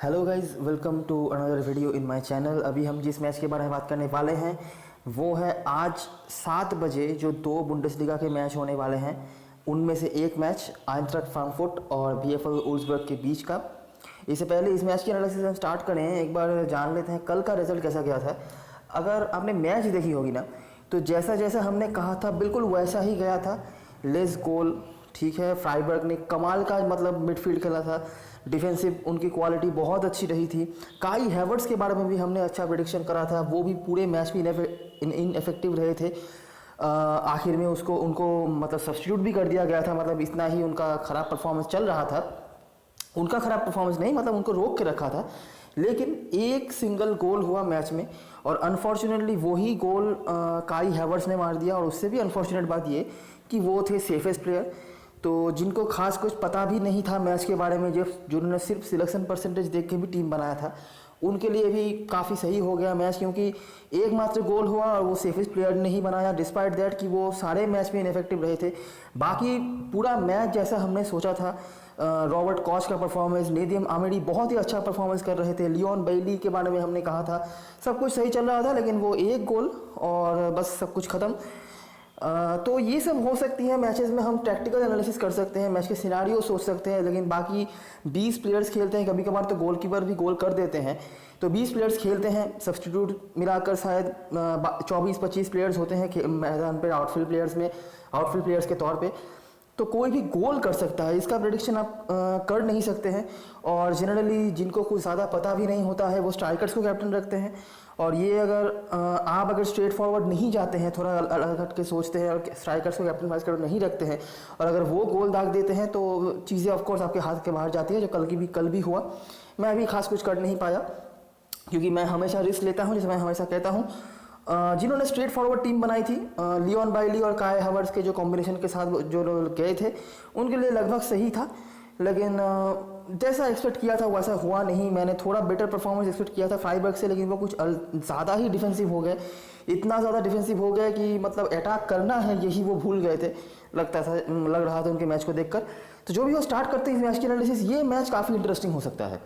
Hello guys, welcome to another video in my channel. अभी हम जिस मैच के बारे में बात करने वाले हैं वो है आज 7 बजे जो 2 बुंडेसलीगा के मैच होने वाले हैं, उनमें से एक मैच आइंट्रैक्ट फ्रैंकफर्ट और VfL वोल्फ्सबर्ग के बीच का। इससे पहले इस मैच की एनालिसिस हम स्टार्ट करें, एक बार जान लेते हैं कल का रिजल्ट कैसा गया था। अगर आपने मैच देखी होगी ना, तो जैसा जैसा हमने कहा था बिल्कुल वैसा ही गया था। लेस गोल, ठीक है। फ्राइबर्ग ने कमाल का मतलब मिडफील्ड खेला था, डिफेंसिव उनकी क्वालिटी बहुत अच्छी रही थी। काई हैवर्ट्स के बारे में भी हमने अच्छा प्रेडिक्शन करा था, वो भी पूरे मैच में इनइफेक्टिव रहे थे। आखिर में उनको मतलब सब्स्टिट्यूट भी कर दिया गया था, मतलब इतना ही उनका ख़राब परफॉर्मेंस चल रहा था। उनका ख़राब परफॉर्मेंस नहीं, मतलब उनको रोक के रखा था। लेकिन एक सिंगल गोल हुआ मैच में और अनफॉर्चुनेटली वही गोल काई हैवर्ट्स ने मार दिया। और उससे भी अनफॉर्चुनेट बात ये कि वो थे सेफेस्ट प्लेयर, तो जिनको खास कुछ पता भी नहीं था मैच के बारे में, जिन्होंने सिर्फ सिलेक्शन परसेंटेज देख के भी टीम बनाया था, उनके लिए भी काफ़ी सही हो गया मैच, क्योंकि एकमात्र गोल हुआ और वो सेफेस्ट प्लेयर ने ही बनाया, डिस्पाइट दैट कि वो सारे मैच में इनफेक्टिव रहे थे। बाकी पूरा मैच जैसा हमने सोचा था, रॉबर्ट कॉच का परफॉर्मेंस, नेदियम आमिडी बहुत ही अच्छा परफॉर्मेंस कर रहे थे, लियोन बेली के बारे में हमने कहा था, सब कुछ सही चल रहा था। लेकिन वो एक गोल और बस सब कुछ ख़त्म। तो ये सब हो सकती है मैचेस में, हम टैक्टिकल एनालिसिस कर सकते हैं, मैच के सिनारियो सोच सकते हैं। लेकिन बाकी 20 प्लेयर्स खेलते हैं, कभी कभार तो गोलकीपर भी गोल कर देते हैं। तो 20 प्लेयर्स खेलते हैं, सब्स्टिट्यूट मिलाकर शायद 24-25 प्लेयर्स होते हैं मैदान पर आउटफील्ड प्लेयर्स के तौर पे। तो कोई भी गोल कर सकता है, इसका प्रेडिक्शन आप कर नहीं सकते हैं। और जनरली जिनको कुछ ज़्यादा पता भी नहीं होता है वो स्ट्राइकर्स को कैप्टन रखते हैं। और ये आप अगर स्ट्रेट फॉरवर्ड नहीं जाते हैं, थोड़ा अलग हट के सोचते हैं और स्ट्राइकर्स को कैप्टन वाइस कर नहीं रखते हैं, और अगर वो गोल दाग देते हैं तो चीज़ें ऑफकोर्स आपके हाथ के बाहर जाती है, जो कल भी हुआ। मैं अभी खास कुछ कर नहीं पाया, क्योंकि मैं हमेशा रिस्क लेता हूँ, जैसे मैं हमेशा कहता हूँ। जिन्होंने स्ट्रेट फॉरवर्ड टीम बनाई थी, लियोन बाइली और काय हैवर्ट्स के जो कॉम्बिनेशन के साथ जो लोग गए थे, उनके लिए लगभग सही था। लेकिन जैसा एक्सपेक्ट किया था वैसा हुआ नहीं। मैंने थोड़ा बेटर परफॉर्मेंस एक्सपेक्ट किया था फ्राइबर्ग से, लेकिन वो कुछ ज़्यादा ही डिफेंसिव हो गए। इतना ज़्यादा डिफेंसिव हो गए कि मतलब अटैक करना है यही वो भूल गए थे, लग रहा था उनके मैच को देखकर। तो जो भी वो स्टार्ट करते हैं इस मैच की एनालिसिस, ये मैच काफ़ी इंटरेस्टिंग हो सकता है।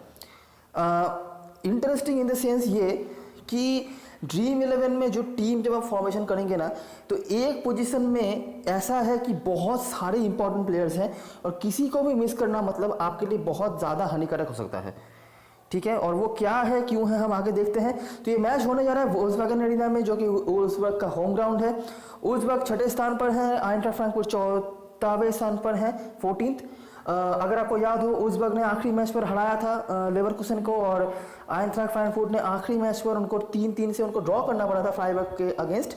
इंटरेस्टिंग इन द सेंस ये कि ड्रीम 11 में जो टीम जब आप फॉर्मेशन करेंगे ना, तो एक पोजीशन में ऐसा है कि बहुत सारे इंपॉर्टेंट प्लेयर्स हैं, और किसी को भी मिस करना मतलब आपके लिए बहुत ज़्यादा हानिकारक हो सकता है, ठीक है। और वो क्या है, क्यों है, हम आगे देखते हैं। तो ये मैच होने जा रहा है वोल्क्सवैगन एरिना में, जो कि वोल्फ्सबर्ग का होम ग्राउंड है। वोल्फ्सबर्ग 6ठे स्थान पर है, आइंट्रैक्ट फ्रैंकफर्ट 4वें स्थान पर है, 14th। अगर आपको याद हो, वोल्फ्सबर्ग ने आखिरी मैच पर हराया था लेवरकुसन को, और आइंट्रैक्ट फ्रैंकफर्ट ने आखिरी मैच पर उनको 3-3 से उनको ड्रॉ करना पड़ा था फ्राइबर्ग के अगेंस्ट।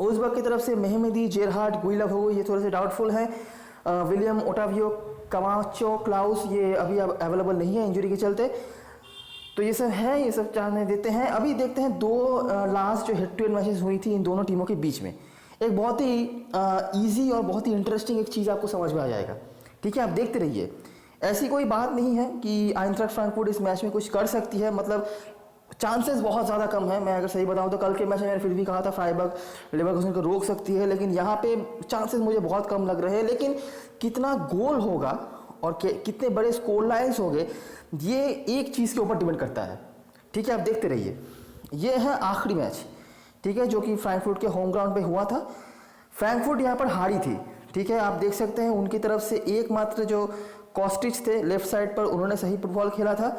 वोल्फ्सबर्ग की तरफ से मेहमेदी, जेरहार्ड, गुइलाभो ये थोड़े से डाउटफुल हैं। विलियम, ओटावियो, कमाचो, क्लाउस ये अभी अवेलेबल नहीं है इंजरी के चलते। तो ये सब है, ये सब चाहने देते हैं। अभी देखते हैं 2 लास्ट जो हेड टू हेड मैचेस हुई थी इन दोनों टीमों के बीच में, एक बहुत ही ईजी और बहुत ही इंटरेस्टिंग एक चीज़ आपको समझ में आ जाएगा, ठीक है। आप देखते रहिए। ऐसी कोई बात नहीं है कि आइंट्रैक्ट फ्रैंकफर्ट इस मैच में कुछ कर सकती है, मतलब चांसेस बहुत ज़्यादा कम है। मैं अगर सही बताऊं तो कल के मैच में मैंने फिर भी कहा था फ्राइबर्ग लेवरकुसन को रोक सकती है, लेकिन यहाँ पे चांसेस मुझे बहुत कम लग रहे हैं। लेकिन कितना गोल होगा और कितने बड़े स्कोर लाइन्स होंगे, ये एक चीज़ के ऊपर डिपेंड करता है, ठीक है। आप देखते रहिए। ये है आखिरी मैच, ठीक है, जो कि फ्रैंकफर्ट के होम ग्राउंड पे हुआ था। फ्रैंकफर्ट यहाँ पर हारी थी, ठीक है। आप देख सकते हैं उनकी तरफ से एकमात्र जो कॉस्टिच थे लेफ्ट साइड पर, उन्होंने सही फुटबॉल खेला था,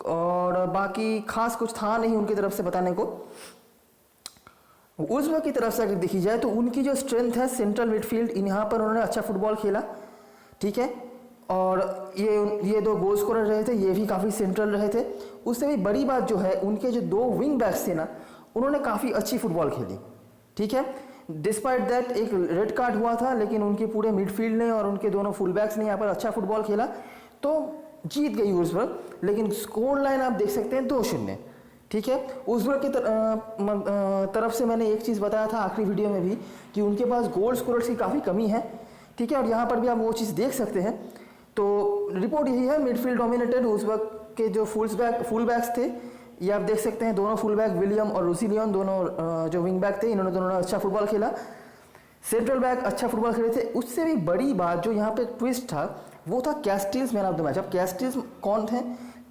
और बाकी खास कुछ था नहीं उनकी तरफ से बताने को। वोल्फ्सबर्ग की तरफ से अगर देखी जाए तो उनकी जो स्ट्रेंथ है सेंट्रल मिडफील्ड, यहाँ पर उन्होंने अच्छा फुटबॉल खेला, ठीक है। और ये 2 गोल स्कोरर रहे थे, ये भी काफ़ी सेंट्रल रहे थे। उससे भी बड़ी बात जो है, उनके जो 2 विंग बैक्स थे ना, उन्होंने काफ़ी अच्छी फुटबॉल खेली, ठीक है। डिस्पाइट दैट एक रेड कार्ड हुआ था, लेकिन उनके पूरे मिडफील्ड ने और उनके दोनों फुल बैक्स ने यहाँ पर अच्छा फुटबॉल खेला, तो जीत गई वोल्फ्सबर्ग। लेकिन स्कोर लाइन आप देख सकते हैं 2-0, ठीक है। वोल्फ्सबर्ग की तरफ से मैंने एक चीज़ बताया था आखिरी वीडियो में भी कि उनके पास गोल स्कोरर्स की काफ़ी कमी है, ठीक है। और यहाँ पर भी आप वो चीज़ देख सकते हैं। तो रिपोर्ट यही है, मिडफील्ड डोमिनेटेड। वोल्फ्सबर्ग के जो फुल बैक्स थे, ये आप देख सकते हैं, दोनों फुल बैक विलियम और रूसिलियन, दोनों जो विंग बैक थे, इन्होंने दोनों अच्छा फुटबॉल खेला। सेंट्रल बैक अच्छा फुटबॉल खेले थे। उससे भी बड़ी बात जो यहाँ पे ट्विस्ट था, वो था कैस्टिल्स मैन ऑफ द मैच। अब कैस्टिल्स कौन थे?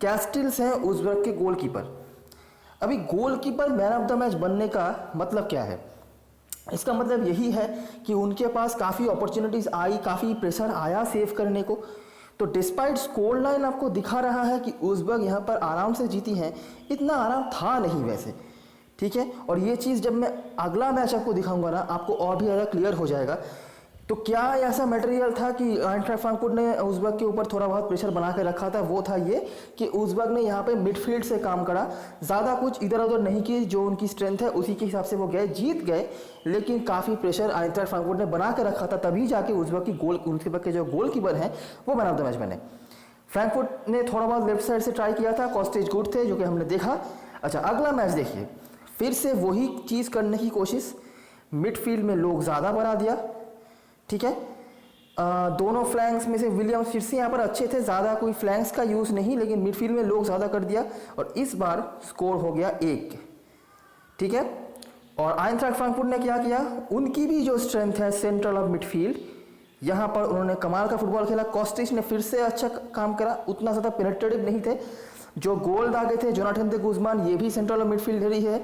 कैस्टिल्स हैं उज़्बेक के गोलकीपर। अभी goalkeeper man of the match बनने का मतलब क्या है? इसका मतलब यही है कि उनके पास काफ़ी अपॉर्चुनिटीज़ आई, काफ़ी प्रेशर आया सेव करने को। तो डिस्पाइट स्कोर लाइन आपको दिखा रहा है कि उज़्बेक यहाँ पर आराम से जीती हैं, इतना आराम था नहीं वैसे, ठीक है। और ये चीज़ जब मैं अगला मैच आपको दिखाऊंगा ना, आपको और भी ज़्यादा क्लियर हो जाएगा। तो क्या ऐसा मटेरियल था कि आइंट्राख्ट फ्रैंकफर्ट ने उज़्बेक के ऊपर थोड़ा बहुत प्रेशर बना के रखा था? वो था ये कि उज़्बेक ने यहाँ पे मिडफील्ड से काम करा, ज़्यादा कुछ इधर उधर नहीं की, जो उनकी स्ट्रेंथ है उसी के हिसाब से वो गए, जीत गए। लेकिन काफ़ी प्रेशर आइंट्राख्ट फ्रैंकफर्ट ने बना के रखा था, तभी जाके उज़्बेक के जो गोलकीपर हैं वो मैन ऑफ द मैच बने। फ्रैंकफर्ट ने थोड़ा बहुत लेफ्ट साइड से ट्राई किया था, कॉस्टेज गुड थे जो कि हमने देखा। अच्छा, अगला मैच देखिए, फिर से वही चीज़ करने की कोशिश, मिडफील्ड में लोग ज़्यादा बढ़ा दिया, ठीक है। दोनों फ्लैंक्स में से विलियम्स फिर से यहाँ पर अच्छे थे, ज़्यादा कोई फ्लैंक्स का यूज़ नहीं, लेकिन मिडफील्ड में लोग ज़्यादा कर दिया और इस बार स्कोर हो गया 1, ठीक है। और आइंट्राख्ट फ्रैंकफर्ट ने क्या किया, उनकी भी जो स्ट्रेंथ है सेंट्रल ऑफ मिडफील्ड, यहाँ पर उन्होंने कमाल का फुटबॉल खेला। कॉस्टिच ने फिर से अच्छा काम करा, उतना ज़्यादा पेनिट्रेटिव नहीं थे। जो गोल दागे थे जोनाथन दे गुज़मान, ये भी सेंट्रल ऑफ मिडफील्ड ही है।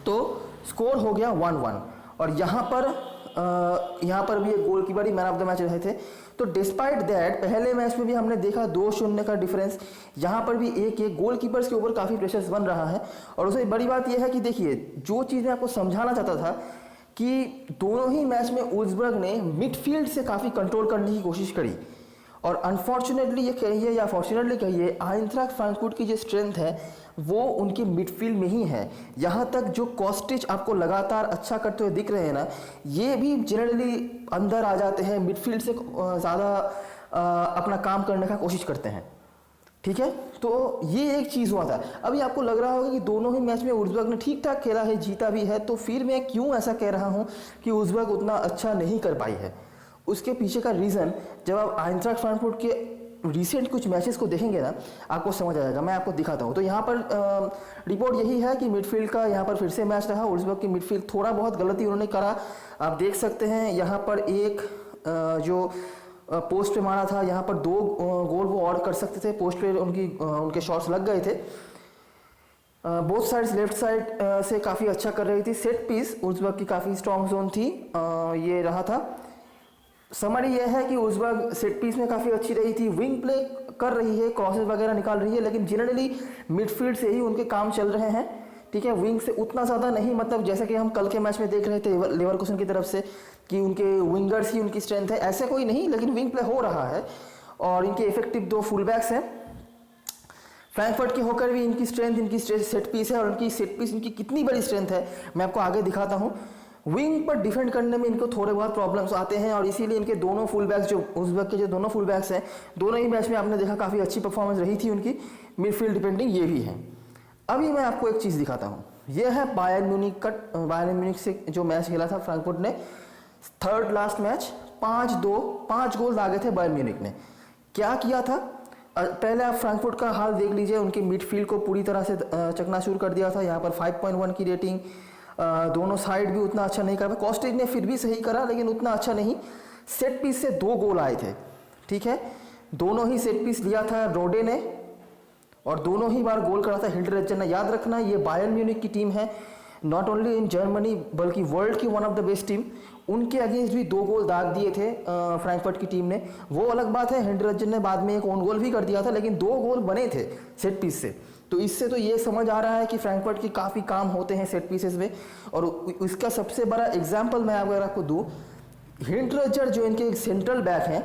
तो स्कोर हो गया 1-1। और यहाँ पर भी एक goalkeeper he man of the match रहे थे। तो डिस्पाइट दैट पहले मैच में भी हमने देखा 2-0 का डिफरेंस, यहाँ पर भी 1-1 गोलकीपर्स के ऊपर काफ़ी प्रेशर बन रहा है। और उससे बड़ी बात यह है कि देखिए, जो चीज़ मैं आपको समझाना चाहता था कि दोनों ही मैच में उज़्बेक ने मिडफील्ड से काफ़ी कंट्रोल करने की कोशिश करी। और अनफॉर्चुनेटली ये कहिए या फॉर्चुनेटली कहिए, आइंट्राख्ट फ्रैंकफर्ट की जो स्ट्रेंथ है वो उनके मिडफील्ड में ही है। यहाँ तक जो कॉस्टिच आपको लगातार अच्छा करते हुए दिख रहे हैं ना, ये भी जनरली अंदर आ जाते हैं, मिडफील्ड से ज़्यादा अपना काम करने का कोशिश करते हैं, ठीक है। तो ये एक चीज़ हुआ था। अभी आपको लग रहा होगा कि दोनों ही मैच में उज़्बेक ने ठीक ठाक खेला है, जीता भी है, तो फिर मैं क्यों ऐसा कह रहा हूँ कि उज़्बेक उतना अच्छा नहीं कर पाई है? उसके पीछे का रीज़न जब आप आइंट्राख्ट फ्रैंकफर्ट के रिसेंट कुछ मैचेस को देखेंगे ना, आपको समझ आएगा। मैं आपको दिखाता हूँ। तो यहाँ पर रिपोर्ट यही है कि मिडफील्ड का यहाँ पर फिर से मैच रहा। उज़्बेक की मिडफील्ड थोड़ा बहुत गलती उन्होंने करा, आप देख सकते हैं। यहाँ पर एक जो पोस्ट पे मारा था, यहाँ पर 2 गोल वो और कर सकते थे, पोस्ट पे उनके शॉट्स लग गए थे। बोथ साइड्स, लेफ्ट साइड से काफ़ी अच्छा कर रही थी। सेट पीस उज़्बेक की काफ़ी स्ट्रॉन्ग जोन थी, ये रहा था। समरी यह है कि उज़्बेक सेट पीस में काफ़ी अच्छी रही थी, विंग प्ले कर रही है, क्रॉसेस वगैरह निकाल रही है, लेकिन जनरली मिडफील्ड से ही उनके काम चल रहे हैं, ठीक है। विंग से उतना ज़्यादा नहीं, मतलब जैसे कि हम कल के मैच में देख रहे थे लेवरकुसन की तरफ से कि उनके विंगर्स ही उनकी स्ट्रेंथ है, ऐसे कोई नहीं, लेकिन विंग प्ले हो रहा है। और इनके इफेक्टिव 2 फुल बैक्स हैं। फ्रैंकफर्ट के होकर भी इनकी स्ट्रेंथ, इनकी सेट पीस है, और उनकी सेट पीस इनकी कितनी बड़ी स्ट्रेंथ है मैं आपको आगे दिखाता हूँ। विंग पर डिफेंड करने में इनको थोड़े बहुत प्रॉब्लम्स आते हैं, और इसीलिए इनके दोनों फुल बैक्स, जो उज़्बेक के जो दोनों फुल बैक्स हैं, दोनों ही मैच में आपने देखा काफ़ी अच्छी परफॉर्मेंस रही थी उनकी, मिडफील्ड डिपेंडिंग ये भी है। अभी मैं आपको एक चीज़ दिखाता हूँ, यह है बायर्न म्यूनिख से जो मैच खेला था फ्रैंकफर्ट ने, थर्ड लास्ट मैच, 5 गोल दागे थे बायर्न म्यूनिख ने। क्या किया था? पहले आप फ्रैंकफर्ट का हाल देख लीजिए, उनके मिडफील्ड को पूरी तरह से चकनाचूर कर दिया था। यहाँ पर 5.1 की रेटिंग, दोनों साइड भी उतना अच्छा नहीं करा। कॉस्टेज ने फिर भी सही करा, लेकिन उतना अच्छा नहीं। सेट पीस से 2 गोल आए थे, ठीक है। दोनों ही सेट पीस लिया था रोडे ने, और दोनों ही बार गोल करा था हिल्डरेचर ने। याद रखना, ये बायर्न म्यूनिख की टीम है, नॉट ओनली इन जर्मनी बल्कि वर्ल्ड की one of the best team. उनके अगेंस्ट भी 2 गोल दाग दिए थे फ्रैंकफर्ट की टीम ने, वो अलग बात है। हिल्डरेचर ने बाद में एक ओन गोल भी कर दिया था, लेकिन 2 गोल बने थे सेट पीस से। तो इससे तो ये समझ आ रहा है कि फ्रैंकफर्ट की काफ़ी काम होते हैं सेट पीसेस में। और इसका सबसे बड़ा एग्जाम्पल मैं अगर आपको दूँ, हिल्डरेचर जो इनके सेंट्रल बैक हैं,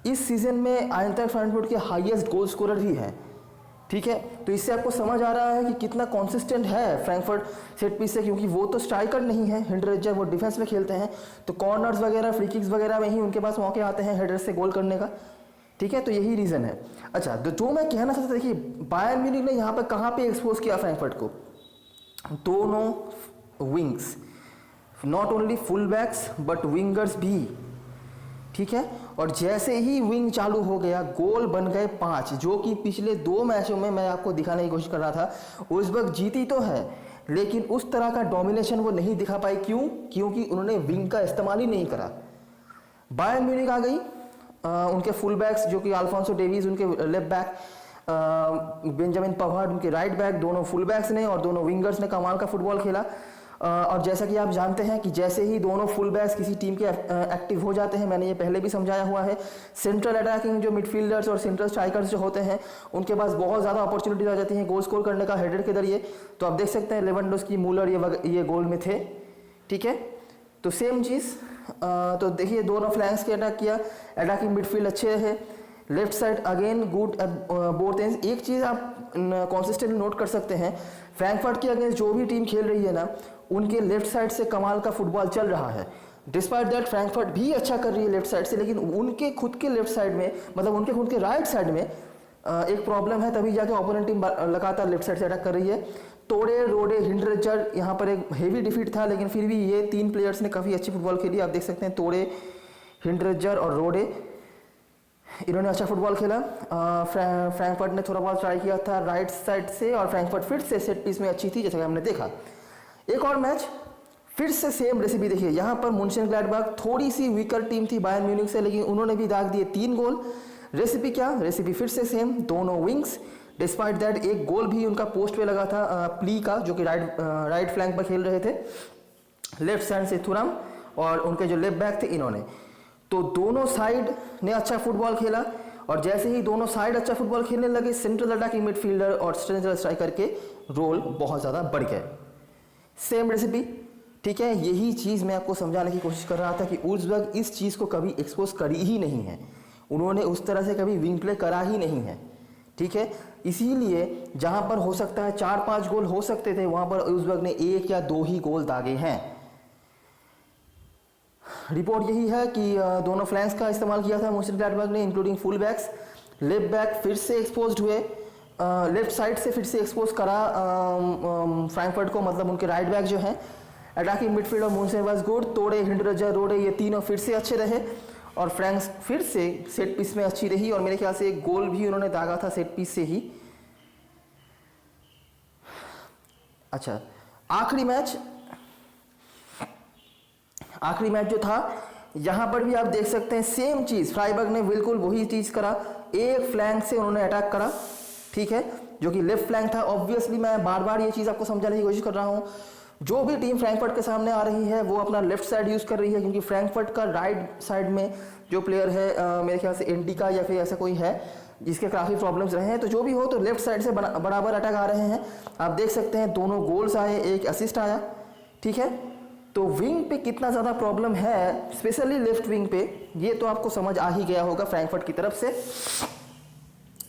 इस सीजन में आइंट्राख्ट फ्रैंकफर्ट के हाईएस्ट गोल स्कोरर भी हैं, ठीक है। तो इससे आपको समझ आ रहा है कि कितना कॉन्सिस्टेंट है फ्रैंकफर्ट सेट पीस से, क्योंकि वो तो स्ट्राइकर नहीं है हिल्डरेचर, वो डिफेंस में खेलते हैं। तो कॉर्नर्स वगैरह, फ्री किक्स वगैरह में ही उनके पास मौके आते हैं हेडर से गोल करने का, ठीक है। तो यही रीज़न है। अच्छा, तो जो मैं कहना चाहता था, देखिए बायर्न म्यूनिख ने यहाँ पर कहाँ पे एक्सपोज किया फ्रैंकफर्ट को, दोनों wings, not only full backs but wingers भी, ठीक है। और जैसे ही विंग चालू हो गया, गोल बन गए 5, जो कि पिछले 2 मैचों में मैं आपको दिखाने की कोशिश कर रहा था। उज़्बेक जीती तो है, लेकिन उस तरह का डोमिनेशन वो नहीं दिखा पाई। क्यों? क्योंकि उन्होंने विंग का इस्तेमाल ही नहीं करा। बायर्न म्यूनिख आ गई, उनके फुल बैक्स जो कि अल्फोंसो डेविस उनके लेफ्ट बैक, बेंजामिन पवार्ड उनके राइट बैक, दोनों फुल बैक्स ने और दोनों विंगर्स ने कमाल का फुटबॉल खेला। और जैसा कि आप जानते हैं कि जैसे ही दोनों फुल बैक्स किसी टीम के एक्टिव हो जाते हैं, मैंने ये पहले भी समझाया हुआ है, सेंट्रल अटैकिंग जो मिडफील्डर्स और सेंट्रल स्ट्राइकर्स जो होते हैं उनके पास बहुत ज़्यादा अपॉर्चुनिटीज आ जाती हैं गोल स्कोर करने का हेडर के जरिए। तो आप देख सकते हैं लेवेंडोव्स्की, मूलर ये गोल में थे। ठीक है, तो सेम चीज़, तो देखिए दोनों फ्लैंक्स के अटैक किया, अटैकिंग मिडफील्ड अच्छे रहे, left side again good both ends. एक चीज़ आप कॉन्सिस्टेंटली नोट कर सकते हैं, फ्रैंकफर्ट के अगेंस्ट जो भी टीम खेल रही है ना, उनके लेफ्ट साइड से कमाल का फुटबॉल चल रहा है। डिस्पाइट दैट फ्रैंकफर्ट भी अच्छा कर रही है लेफ्ट साइड से, लेकिन उनके खुद के लेफ्ट साइड में, मतलब उनके खुद के राइट साइड में एक प्रॉब्लम है, तभी जाके ओपोनेंट टीम लगातार लेफ्ट साइड से अटैक कर रही है। तोड़े, रोडे, हिंड्रेजर, यहाँ पर एक हेवी डिफीट था, लेकिन फिर भी ये 3 प्लेयर्स ने काफ़ी अच्छी फुटबॉल खेली। आप देख सकते हैं तोड़े, हिंड्रेजर और रोडे, इन्होंने अच्छा फुटबॉल खेला। फ्रैंकफर्ट ने थोड़ा बहुत ट्राई किया था राइट साइड से, और फ्रैंकफर्ट फिर से सेट पीस में अच्छी थी, जैसा कि हमने देखा। एक और मैच फिर से सेम रेसिपी देखिए, यहाँ पर मुन्शेनग्लाडबाख थोड़ी सी वीकर टीम थी बायर्न म्यूनिख से, लेकिन उन्होंने भी दाग दिए 3 गोल। रेसिपी क्या, रेसिपी फिर से सेम, दोनों विंग्स। डिस्पाइट दैट एक गोल भी उनका पोस्ट पे लगा था प्ली का, जो कि राइट फ्लैंक पर खेल रहे थे, लेफ्ट साइड से थुराम, और उनके जो लेफ्ट बैक थे इन्होंने। तो दोनों साइड ने अच्छा फुटबॉल खेला, और जैसे ही दोनों साइड अच्छा फुटबॉल खेलने लगे, सेंट्रल अटैकिंग मिडफील्डर और सेंट्रल स्ट्राइकर के रोल बहुत ज़्यादा बढ़ गए। सेम रेसिपी, ठीक है। यही चीज़ मैं आपको समझाने की कोशिश कर रहा था कि वुल्व्सबर्ग इस चीज़ को कभी एक्सपोज करी ही नहीं है, उन्होंने उस तरह से कभी विंग प्ले करा ही नहीं है। ठीक है, इसीलिए जहां पर हो सकता है 4-5 गोल हो सकते थे, वहां पर वुल्व्सबर्ग ने 1 या 2 ही गोल दागे हैं। रिपोर्ट यही है कि दोनों फ्लैंक्स का इस्तेमाल किया था मुन्शेनग्लाडबाख ने, including full backs. Left back फिर से एक्सपोज हुए, लेफ्ट साइड से फिर से एक्सपोज करा फ्रैंकफर्ट को, मतलब उनके राइट बैक जो हैं। अटैकिंग मिडफील्ड और मुन्शेन वाज गुड, तोड़े, हिंड्रेजर, रोडे, ये तीनों फिर से अच्छे रहे, और फ्रैंक्स फिर से सेट पीस में अच्छी रही, और मेरे ख्याल से एक गोल भी उन्होंने दागा था सेट पीस से ही। अच्छा, आखिरी मैच जो था, यहां पर भी आप देख सकते हैं सेम चीज, फ्राइबर्ग ने बिल्कुल वही चीज करा, एक फ्लैंक से उन्होंने अटैक करा, ठीक है, जो कि लेफ्ट फ्लैंक था। ऑब्वियसली मैं बार बार ये चीज आपको समझाने की कोशिश कर रहा हूं, जो भी टीम फ्रैंकफर्ट के सामने आ रही है वो अपना लेफ्ट साइड यूज कर रही है, क्योंकि फ्रैंकफर्ट का राइट साइड में जो प्लेयर है मेरे ख्याल से एंटी का या फिर ऐसा कोई है जिसके काफ़ी प्रॉब्लम्स रहे हैं, तो जो भी हो, तो लेफ्ट साइड से बराबर अटैक आ रहे हैं। आप देख सकते हैं दोनों गोल्स आए, एक असिस्ट आया, ठीक है। तो विंग पे कितना ज़्यादा प्रॉब्लम है, स्पेशली लेफ्ट विंग पे, ये तो आपको समझ आ ही गया होगा फ्रैंकफर्ट की तरफ से।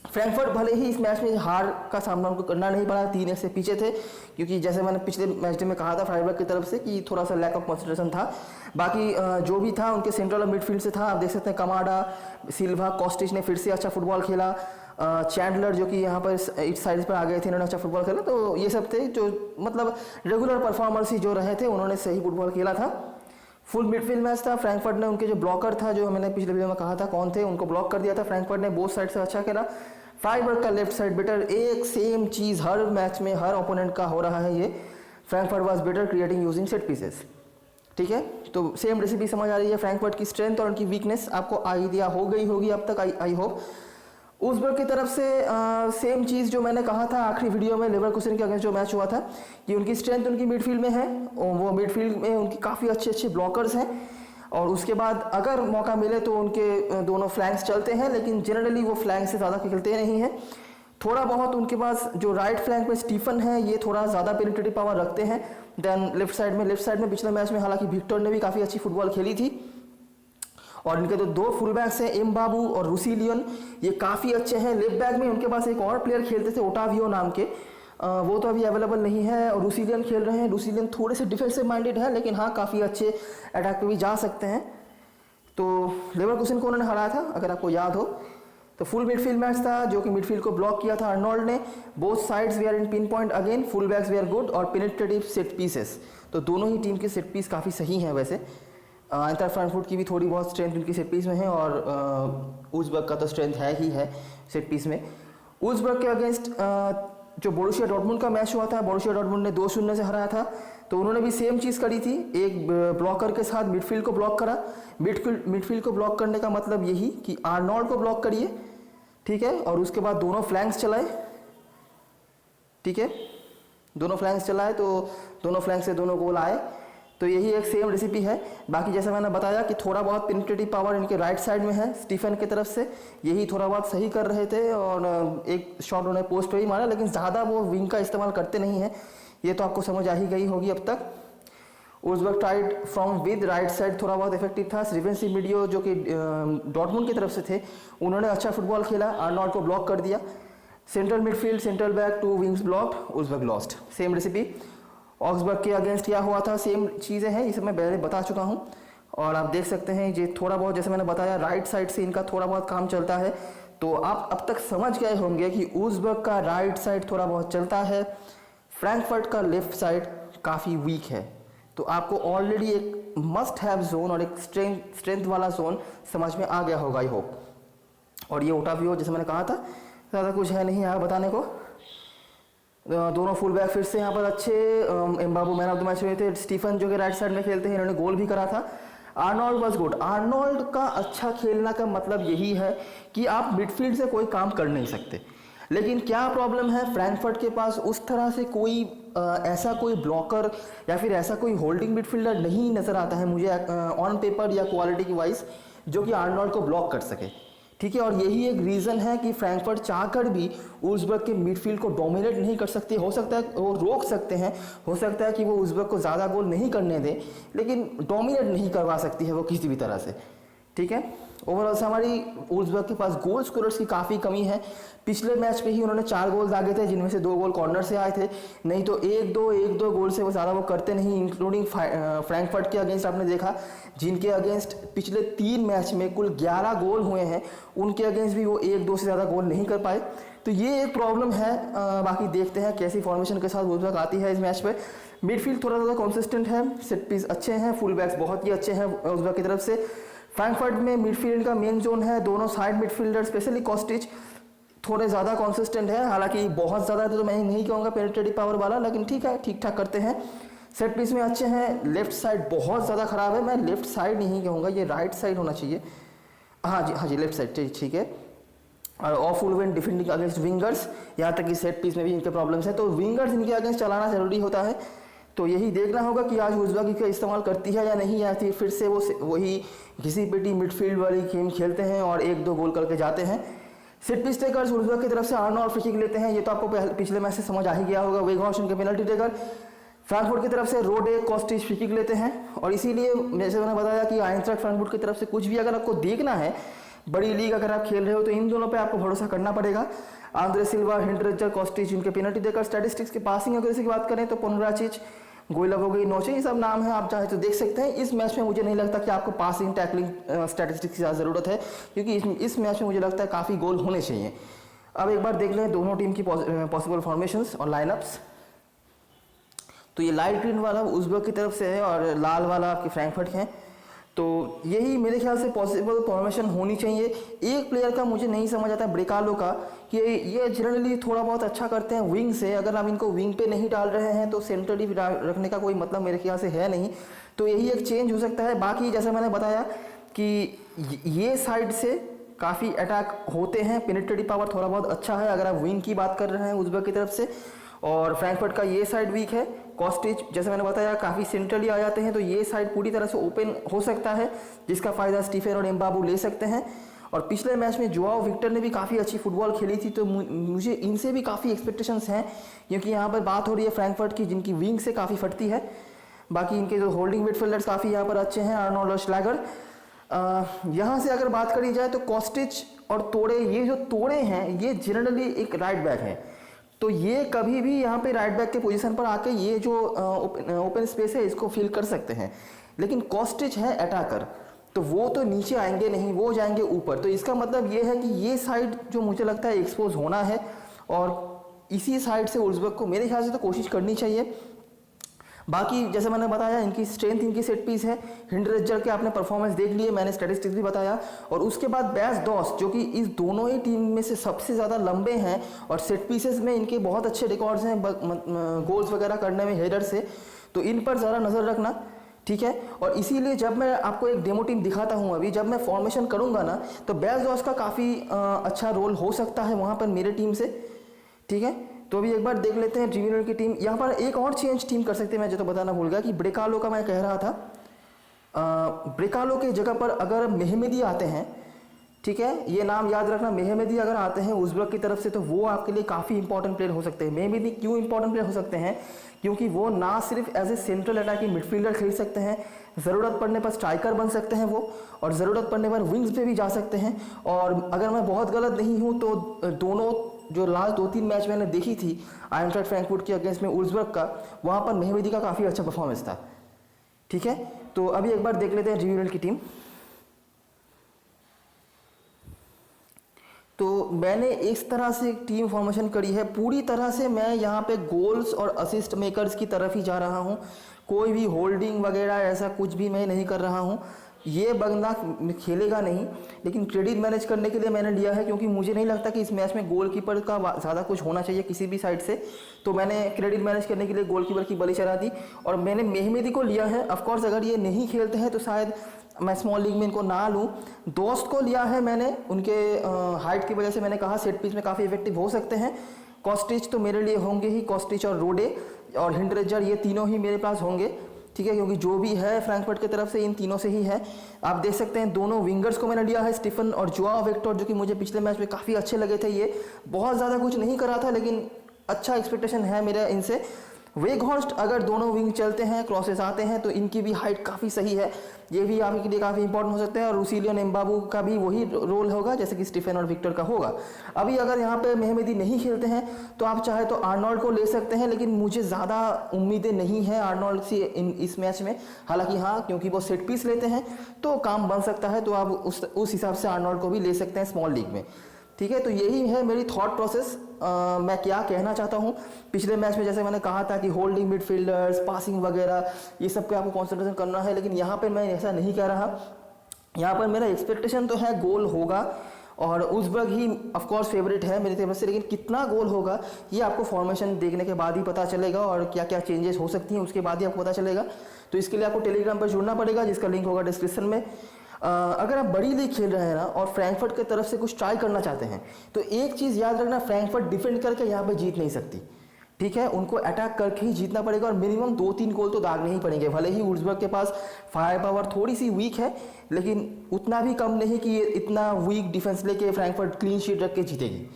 फ्रैंकफर्ट भले ही इस मैच में हार का सामना उनको करना नहीं पड़ा, 3-1 से पीछे थे, क्योंकि जैसे मैंने पिछले मैच में कहा था फ्राइबर्ग की तरफ से कि थोड़ा सा लैक ऑफ कंसंट्रेशन था। बाकी जो भी था उनके सेंट्रल मिडफील्ड से था, आप देख सकते हैं कमाडा, सिल्वा, कॉस्टिच ने फिर से अच्छा फुटबॉल खेला, चैंडलर जो कि यहाँ पर इस साइड पर आ गए थे, इन्होंने अच्छा फुटबॉल खेला। तो ये सब थे जो मतलब रेगुलर परफॉर्मर्स ही जो रहे थे, उन्होंने सही फुटबॉल खेला था। फुल मिडफील्ड मैच था। फ्रैंकफर्ट ने उनके जो ब्लॉकर था, जो मैंने पिछले वीडियो में कहा था कौन थे, उनको ब्लॉक कर दिया था। फ्रैंकफर्ट ने बोथ साइड से अच्छा खेला। फ्राइबर्ग का लेफ्ट साइड बेटर, एक सेम चीज़ हर मैच में हर ओपोनेंट का हो रहा है ये, Frankfurt was better creating using set pieces, ठीक है। तो सेम रेसिपी समझ आ रही है, फ्रैंकफर्ट की स्ट्रेंथ और उनकी वीकनेस आपको आइडिया हो गई होगी अब तक, आई होप। वुल्व्सबर्ग की तरफ से सेम चीज़ जो मैंने कहा था आखिरी वीडियो में लेवरकुसेन के अगेंस्ट जो मैच हुआ था, कि उनकी स्ट्रेंथ उनकी मिडफील्ड में है, वो मिडफील्ड में उनकी काफ़ी अच्छे ब्लॉकर्स हैं, और उसके बाद अगर मौका मिले तो उनके दोनों फ्लैंक्स चलते हैं, लेकिन जनरली वो फ्लैंक से ज़्यादा खेलते नहीं हैं। थोड़ा बहुत उनके पास जो राइट फ्लैंक में स्टीफन है, ये थोड़ा ज़्यादा पेनिट्रेटिव पावर रखते हैं देन लेफ्ट साइड में पिछले मैच में हालांकि विक्टर ने भी काफ़ी अच्छी फुटबॉल खेली थी, और इनके तो 2 फुल बैक्स हैं, एम्बाबू और रूसिलियन, ये काफ़ी अच्छे हैं। लेफ्ट बैक में उनके पास एक और प्लेयर खेलते थे ओटावियो नाम के, वो तो अभी अवेलेबल नहीं है, और रूसिलियन खेल रहे हैं। रूसिलियन थोड़े से डिफेंसिव माइंडेड है, लेकिन हाँ काफ़ी अच्छे अटैक पे भी जा सकते हैं। तो लेवरकुसेन को उन्होंने हराया था अगर आपको याद हो। तो फुल मिडफील्ड मैच था, जो कि मिडफील्ड को ब्लॉक किया था अर्नोल्ड ने। Both sides we are in pin point again, full backs we are good, और पेनिट्रेटिव सेट पीसेस, तो दोनों ही टीम के सेट पीस काफ़ी सही हैं। वैसे एंटायर फ्रैंकफर्ट की भी थोड़ी बहुत स्ट्रेंथ उनकी सेट पीस में है, और वुल्व्सबर्ग का तो स्ट्रेंथ है ही है सेट पीस में। वुल्व्सबर्ग के अगेंस्ट जो बोरुसिया डॉर्टमुंड का मैच हुआ था, बोरुसिया डॉर्टमुंड ने 2-0 से हराया था, तो उन्होंने भी सेम चीज़ करी थी, एक ब्लॉकर के साथ मिडफील्ड को ब्लॉक करा। मिडफील्ड को ब्लॉक करने का मतलब यही कि आर्नोल्ड को ब्लॉक करिए, ठीक है, और उसके बाद दोनों फ्लैंक्स चलाए, ठीक है, दोनों फ्लैंक्स चलाए तो दोनों फ्लैंक से दोनों गोल आए। तो यही एक सेम रेसिपी है। बाकी जैसे मैंने बताया कि थोड़ा बहुत पेनिट्रेटिव पावर इनके राइट साइड में है स्टीफन की तरफ से, यही थोड़ा बहुत सही कर रहे थे और एक शॉट उन्होंने पोस्ट पे ही मारा, लेकिन ज़्यादा वो विंग का इस्तेमाल करते नहीं है, ये तो आपको समझ आ ही गई होगी अब तक। Uzbek tried from with right side, थोड़ा बहुत इफेक्टिव था। स्टीफन सिमीडियो जो कि डॉर्टमुंड की तरफ से थे, उन्होंने अच्छा फुटबॉल खेला, आर्नोल्ड को ब्लॉक कर दिया। Central midfield, central back, 2 wings blocked, Uzbek lost. Same recipe Augsburg के अगेंस्ट क्या हुआ था, सेम चीज़ें हैं, इसे मैं पहले बता चुका हूँ। और आप देख सकते हैं ये थोड़ा बहुत, जैसे मैंने बताया, राइट साइड से इनका थोड़ा बहुत काम चलता है। तो आप अब तक समझ गए होंगे कि उज़्बेक का राइट साइड थोड़ा बहुत चलता है, फ्रैंकफर्ट का लेफ्ट साइड काफ़ी वीक है। तो आपको ऑलरेडी एक मस्ट हैव जोन और एक स्ट्रेंथ वाला जोन समझ में आ गया होगा, आई होप। और ये ओटावियो, जैसे मैंने कहा था, ज़्यादा कुछ है नहीं यहाँ बताने को। दोनों फुल बैक फिर से यहाँ पर अच्छे, एम्बाबू मैन ऑफ द मैच हुए थे। स्टीफन जो कि राइट साइड में खेलते हैं, इन्होंने गोल भी करा था। Arnold was good. आर्नोल्ड का अच्छा खेलना का मतलब यही है कि आप मिडफील्ड से कोई काम कर नहीं सकते, लेकिन क्या प्रॉब्लम है, फ्रैंकफर्ट के पास उस तरह से कोई ऐसा कोई ब्लॉकर या फिर ऐसा कोई होल्डिंग मिडफील्डर नहीं नज़र आता है मुझे ऑन पेपर या क्वालिटी की वाइज, जो कि आर्नोल्ड को ब्लॉक कर सके, ठीक है। और यही एक रीज़न है कि फ्रैंकफर्ट चाहकर भी उज़्बेक के मिडफील्ड को डोमिनेट नहीं कर सकती। हो सकता है वो रोक सकते हैं, हो सकता है कि वो उज़्बेक को ज़्यादा गोल नहीं करने दें, लेकिन डोमिनेट नहीं करवा सकती है वो किसी भी तरह से, ठीक है। ओवरऑल से हमारी उज़्बेक के पास गोल स्कोरर्स की काफ़ी कमी है। पिछले मैच में ही उन्होंने 4 गोल दागे थे, जिनमें से 2 गोल कॉर्नर से आए थे, नहीं तो 1-2 गोल से वो ज़्यादा वो करते नहीं। इंक्लूडिंग फ्रैंकफर्ट के अगेंस्ट आपने देखा, जिनके अगेंस्ट पिछले 3 मैच में कुल 11 गोल हुए हैं, उनके अगेंस्ट भी वो 1-2 से ज़्यादा गोल नहीं कर पाए। तो ये एक प्रॉब्लम है। बाकी देखते हैं कैसी फॉर्मेशन के साथ उज़्बेक आती है इस मैच पे। मिडफील्ड थोड़ा ज़्यादा कंसिस्टेंट है, सेट पीस अच्छे हैं, फुल बैक्स बहुत ही अच्छे हैं उज़्बेक की तरफ से। फ्रैंकफर्ट में मिडफील्ड का मेन जोन है, दोनों साइड मिडफील्डर स्पेशली कॉस्टिच थोड़े ज़्यादा कंसिस्टेंट है, हालांकि बहुत ज़्यादा तो मैं नहीं कहूँगा पेनिट्रेटिव पावर वाला, लेकिन ठीक है, ठीक ठाक करते हैं। सेट पीस में अच्छे हैं। लेफ्ट साइड बहुत ज़्यादा ख़राब है, मैं लेफ्ट साइड नहीं कहूँगा, ये राइट साइड होना चाहिए। हाँ जी लेफ्ट साइड ठीक है। और of full win defending against wingers, यहाँ तक कि सेट पीस में भी इनके प्रॉब्लम्स हैं, तो विंगर्स इनके अगेंस्ट चलाना जरूरी होता है। तो यही देखना होगा कि आज उज़्बेक का इस्तेमाल करती है या नहीं, या फिर से वो वही घिसी पिटी मिडफील्ड वाली गेम खेलते हैं और 1-2 गोल करके जाते हैं। सेट पीस टेकर्स उज़्बेक की तरफ से आर्नोल्ड फ्री किक लेते हैं, ये तो आपको पिछले मैच से समझ आ ही गया होगा। वेगहॉर्स्ट के पेनल्टी टेकर। फ्रैंकफर्ट की तरफ से रोडे कॉस्टिच फ्री किक लेते हैं, और इसीलिए जैसे मैंने बताया कि आइंट्रैक्ट फ्रैंकफर्ट की तरफ से कुछ भी अगर आपको देखना है, बड़ी लीग अगर आप खेल रहे हो, तो इन दोनों पे आपको भरोसा करना पड़ेगा। आंद्रे सिल्वा, हिंड्रेजर, कॉस्टिच इनके पेनल्टी देकर। स्टैटिस्टिक्स के पासिंग एक्यूरेसी की बात करें तो पोनराचिच, गोइलावोगी, नोचे, ये सब नाम है, आप चाहे तो देख सकते हैं। इस मैच में मुझे नहीं लगता कि आपको पासिंग टैकलिंग स्टैटिस्टिक्स की ज़्यादा ज़रूरत है, क्योंकि इस मैच में मुझे लगता है काफ़ी गोल होने चाहिए। अब एक बार देख लें दोनों टीम की पॉसिबल फॉर्मेशंस और लाइनअप्स। तो ये लाइट ग्रीन वाला उज़्बेक की तरफ से है और लाल वाला आपके फ्रैंकफर्ट है। तो यही मेरे ख्याल से पॉसिबल फॉर्मेशन होनी चाहिए। एक प्लेयर का मुझे नहीं समझ आता ब्रेकालो का, कि ये जनरली थोड़ा बहुत अच्छा करते हैं विंग से, अगर आप इनको विंग पे नहीं डाल रहे हैं तो सेंट्रली रखने का कोई मतलब मेरे ख्याल से है नहीं। तो यही एक चेंज हो सकता है। बाकी जैसे मैंने बताया कि ये साइड से काफ़ी अटैक होते हैं, पेनिट्रेटिव पावर थोड़ा बहुत अच्छा है अगर आप विंग की बात कर रहे हैं उज़्बेक की तरफ से। और फ्रैंकफर्ट का ये साइड वीक है। कॉस्टिच जैसे मैंने बताया काफ़ी सेंट्रली आ जाते हैं, तो ये साइड पूरी तरह से ओपन हो सकता है, जिसका फ़ायदा स्टीफन और एम्बाबू ले सकते हैं। और पिछले मैच में जोआओ विक्टर ने भी काफ़ी अच्छी फुटबॉल खेली थी, तो मुझे इनसे भी काफ़ी एक्सपेक्टेशंस हैं, क्योंकि यहाँ पर बात हो रही है फ्रैंकफर्ट की, जिनकी विंग से काफ़ी फटती है। बाकी इनके जो होल्डिंग मिडफील्डर्स काफ़ी यहाँ पर अच्छे हैं, आर्नोल्ड और श्लैगर। यहाँ से अगर बात करी जाए तो कॉस्टिच और तोड़े, ये जो तोड़े हैं ये जनरली एक राइट बैक है, तो ये कभी भी यहाँ पे राइट बैक के पोजीशन पर आके ये जो ओपन स्पेस है इसको फिल कर सकते हैं। लेकिन कॉस्टिच है अटैकर, तो वो तो नीचे आएंगे नहीं, वो जाएंगे ऊपर। तो इसका मतलब ये है कि ये साइड जो मुझे लगता है एक्सपोज होना है, और इसी साइड से उज़्बेक को मेरे ख्याल से तो कोशिश करनी चाहिए। बाकी जैसे मैंने बताया इनकी स्ट्रेंथ इनकी सेट पीस है। हिंडरेजर के आपने परफॉर्मेंस देख लिए, मैंने स्टैटिस्टिक्स भी बताया। और उसके बाद बैस डॉस जो कि इस दोनों ही टीम में से सबसे ज़्यादा लंबे हैं और सेट पीसेस में इनके बहुत अच्छे रिकॉर्ड्स हैं गोल्स वगैरह करने में हेडर से, तो इन पर ज़रा नज़र रखना, ठीक है। और इसीलिए जब मैं आपको एक डेमो टीम दिखाता हूँ अभी, जब मैं फॉर्मेशन करूँगा ना, तो बैस डॉस का काफ़ी अच्छा रोल हो सकता है वहाँ पर मेरे टीम से, ठीक है। तो अभी एक बार देख लेते हैं ट्रिब्यूनल की टीम। यहाँ पर एक और चेंज टीम कर सकते हैं, मैं जो तो बताना भूल गया कि ब्रेकालो का मैं कह रहा था, ब्रेकालो के जगह पर अगर मेहमेदी आते हैं, ठीक है, ये नाम याद रखना, मेहमेदी अगर आते हैं उज़्बेक की तरफ से तो वो आपके लिए काफ़ी इंपॉर्टेंट प्लेयर हो सकते हैं। मेहमेदी क्यों इंपॉर्टेंट प्लेयर हो सकते हैं? क्योंकि वो ना सिर्फ as a central attacking midfielder खेल सकते हैं, ज़रूरत पड़ने पर स्ट्राइकर बन सकते हैं वो, और ज़रूरत पड़ने पर विंग्स पे भी जा सकते हैं। और अगर मैं बहुत गलत नहीं हूँ तो दोनों जो लास्ट 2-3 मैच मैंने देखी थी आइंट्राख्ट फ्रैंकफर्ट के अगेंस्ट में उज़्बेक का, वहाँ पर मेहमेदी का काफ़ी अच्छा परफॉर्मेंस था, ठीक है। तो अभी एक बार देख लेते हैं ट्रिब्यूनल की टीम। तो मैंने इस तरह से टीम फॉर्मेशन करी है, पूरी तरह से मैं यहाँ पे गोल्स और असिस्ट मेकर्स की तरफ ही जा रहा हूँ, कोई भी होल्डिंग वगैरह ऐसा कुछ भी मैं नहीं कर रहा हूँ। ये बंदा खेलेगा नहीं, लेकिन क्रेडिट मैनेज करने के लिए मैंने लिया है, क्योंकि मुझे नहीं लगता कि इस मैच में गोलकीपर का ज़्यादा कुछ होना चाहिए किसी भी साइड से, तो मैंने क्रेडिट मैनेज करने के लिए गोलकीपर की बलि चढ़ा दी और मैंने मेहमेदी को लिया है। ऑफकोर्स अगर ये नहीं खेलते हैं तो शायद मैं स्मॉल लीग में इनको ना लूँ। दोस्त को लिया है मैंने, उनके हाइट की वजह से मैंने कहा सेट पीस में काफ़ी इफेक्टिव हो सकते हैं। कॉस्टिच तो मेरे लिए होंगे ही, कॉस्टिच और रोडे और हिंडरेजर, ये तीनों ही मेरे पास होंगे, ठीक है, क्योंकि जो भी है फ्रैंकफर्ट की तरफ से इन तीनों से ही है। आप देख सकते हैं दोनों विंगर्स को मैंने लिया है, स्टीफन और जोआओ विक्टर, जो कि मुझे पिछले मैच में काफ़ी अच्छे लगे थे। ये बहुत ज़्यादा कुछ नहीं करा था, लेकिन अच्छा एक्सपेक्टेशन है मेरा इनसे। वेगहॉर्स्ट अगर दोनों विंग चलते हैं, क्रॉसेस आते हैं, तो इनकी भी हाइट काफ़ी सही है, ये भी आपके लिए काफ़ी इंपॉर्टेंट हो सकते हैं। और उसीलियन एम्बाबू का भी वही रोल होगा जैसे कि स्टीफन और विक्टर का होगा। अभी अगर यहाँ पे मेहमेदी नहीं खेलते हैं तो आप चाहे तो आर्नोल्ड को ले सकते हैं, लेकिन मुझे ज़्यादा उम्मीदें नहीं है आर्नोल्ड से इस मैच में। हालांकि हाँ, क्योंकि वो सेट पीस लेते हैं तो काम बन सकता है, तो आप उस हिसाब से आर्नोल्ड को भी ले सकते हैं स्मॉल लीग में, ठीक है। तो यही है मेरी थॉट प्रोसेस। मैं क्या कहना चाहता हूँ, पिछले मैच में जैसे मैंने कहा था कि होल्डिंग मिडफील्डर्स, पासिंग वगैरह, ये सब पे आपको कॉन्सेंट्रेशन करना है, लेकिन यहाँ पे मैं ऐसा नहीं कह रहा। यहाँ पर मेरा एक्सपेक्टेशन तो है गोल होगा, और उज़्बेक ही ऑफकोर्स फेवरेट है मेरी तरफ से, लेकिन कितना गोल होगा ये आपको फॉर्मेशन देखने के बाद ही पता चलेगा, और क्या क्या चेंजेस हो सकती हैं उसके बाद ही आपको पता चलेगा। तो इसके लिए आपको टेलीग्राम पर जुड़ना पड़ेगा, जिसका लिंक होगा डिस्क्रिप्शन में। अगर आप बड़ी लीग खेल रहे हैं ना और फ्रैंकफर्ट की तरफ से कुछ ट्राई करना चाहते हैं, तो एक चीज़ याद रखना, फ्रैंकफर्ट डिफेंड करके यहाँ पे जीत नहीं सकती, ठीक है, उनको अटैक करके ही जीतना पड़ेगा, और मिनिमम 2-3 गोल तो दागने ही पड़ेंगे। भले ही उज़्बेक के पास फायर पावर थोड़ी सी वीक है, लेकिन उतना भी कम नहीं कि ये इतना वीक डिफेंस लेके फ्रैंकफर्ट क्लीन शीट रख के जीतेगी।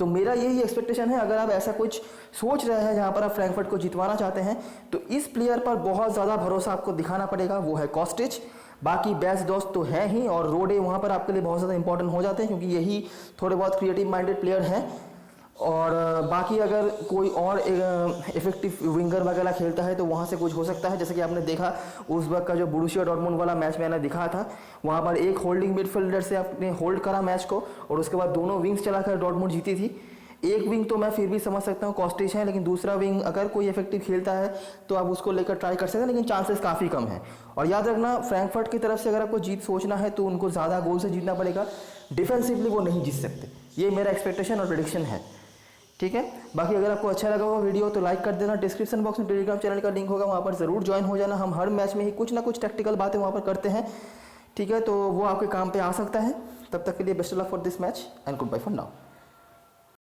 तो मेरा यही एक्सपेक्टेशन है। अगर आप ऐसा कुछ सोच रहे हैं जहाँ पर आप फ्रैंकफर्ट को जितवाना चाहते हैं, तो इस प्लेयर पर बहुत ज़्यादा भरोसा आपको दिखाना पड़ेगा, वो है कॉस्टिच। बाकी बेस्ट दोस्त तो हैं ही, और रोडे वहाँ पर आपके लिए बहुत ज़्यादा इंपॉर्टेंट हो जाते हैं, क्योंकि यही थोड़े बहुत क्रिएटिव माइंडेड प्लेयर हैं। और बाकी अगर कोई और इफेक्टिव विंगर वगैरह खेलता है तो वहाँ से कुछ हो सकता है, जैसे कि आपने देखा उज़्बेक का जो बोरुसिया डॉर्टमुंड वाला मैच मैंने दिखाया था, वहाँ पर एक होल्डिंग मिडफील्डर से आपने होल्ड करा मैच को, और उसके बाद दोनों विंग्स चलाकर डॉर्टमुंड जीती थी। एक विंग तो मैं फिर भी समझ सकता हूँ कॉस्टिच है, लेकिन दूसरा विंग अगर कोई इफेक्टिव खेलता है तो आप उसको लेकर ट्राई कर सकते हैं, लेकिन चांसेस काफ़ी कम है। और याद रखना, फ्रैंकफर्ट की तरफ से अगर आपको जीत सोचना है तो उनको ज़्यादा गोल से जीतना पड़ेगा, डिफेंसिवली वो नहीं जीत सकते। ये मेरा एक्सपेक्टेशन और प्रेडिक्शन है, ठीक है। बाकी अगर आपको अच्छा लगा हो वीडियो तो लाइक कर देना। डिस्क्रिप्शन बॉक्स में टेलीग्राम चैनल का लिंक होगा, वहाँ पर ज़रूर ज्वाइन हो जाना। हम हर मैच में ही कुछ ना कुछ टैक्टिकल बातें वहाँ पर करते हैं, ठीक है, तो वो आपके काम पे आ सकता है। तब तक के लिए best of luck for this match and good bye for now.